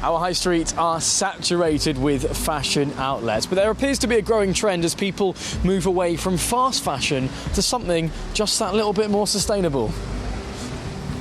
Our high streets are saturated with fashion outlets, but there appears to be a growing trend as people move away from fast fashion to something just that little bit more sustainable.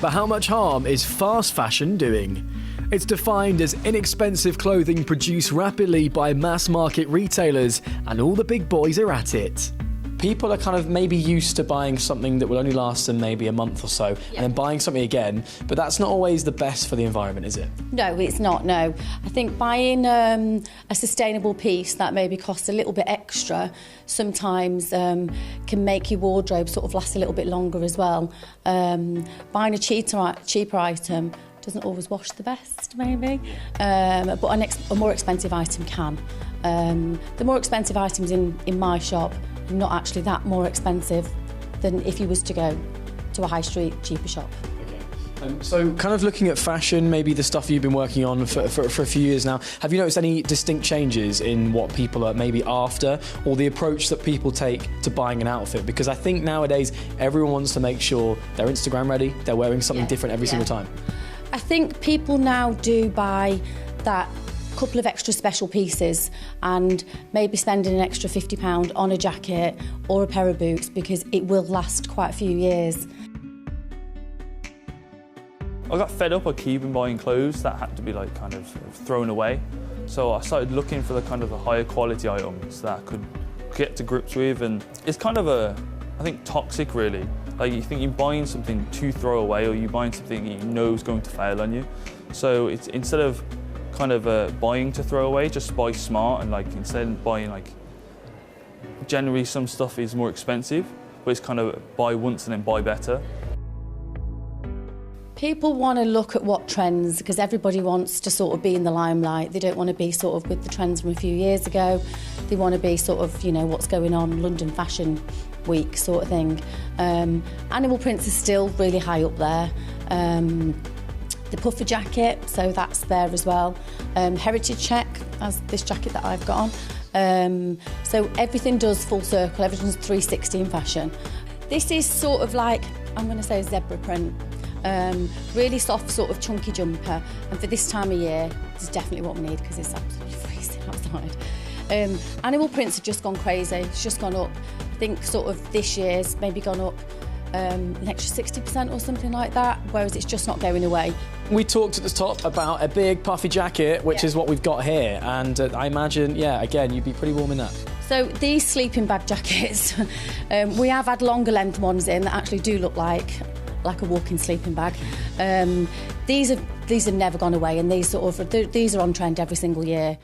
But how much harm is fast fashion doing? It's defined as inexpensive clothing produced rapidly by mass market retailers, and all the big boys are at it. People are kind of maybe used to buying something that will only last them maybe a month or so, and then buying something again, but that's not always the best for the environment, is it? No, it's not, no. I think buying a sustainable piece that maybe costs a little bit extra sometimes can make your wardrobe sort of last a little bit longer as well. Buying a cheaper item doesn't always wash the best, maybe, but a more expensive item can. The more expensive items in my shop are not actually that more expensive than if you was to go to a high street cheaper shop. So kind of looking at fashion, maybe the stuff you've been working on for a few years now, have you noticed any distinct changes in what people are maybe after, or the approach that people take to buying an outfit? Because I think nowadays everyone wants to make sure they're Instagram ready, they're wearing something different every single time. I think people now do buy that couple of extra special pieces and maybe spending an extra £50 on a jacket or a pair of boots because it will last quite a few years. I got fed up of keeping buying clothes that had to be like kind of thrown away. So I started looking for the kind of the higher quality items that I could get to grips with, and it's kind of I think toxic really. Like you think you're buying something to throw away, or you're buying something you know is going to fail on you. So it's instead of kind of buying to throw away, just buy smart, and like instead of buying like, generally some stuff is more expensive, but it's kind of buy once and then buy better. People want to look at what trends, because everybody wants to sort of be in the limelight. They don't want to be sort of with the trends from a few years ago. They want to be sort of, you know, what's going on, London Fashion Week sort of thing. Animal prints are still really high up there. The puffer jacket, so that's there as well. Heritage check, as this jacket that I've got on. So everything does full circle, everything's 360 in fashion. This is sort of like, I'm going to say zebra print. Really soft sort of chunky jumper, and for this time of year it's definitely what we need because it's absolutely freezing outside. Animal prints have just gone crazy, it's just gone up. I think sort of this year's maybe gone up an extra 60% or something like that, whereas it's just not going away. We talked at the top about a big puffy jacket, which is what we've got here, and I imagine, again, you'd be pretty warm in that. So these sleeping bag jackets, we have had longer length ones in that actually do look like a walking sleeping bag. These have never gone away, and these are on trend every single year.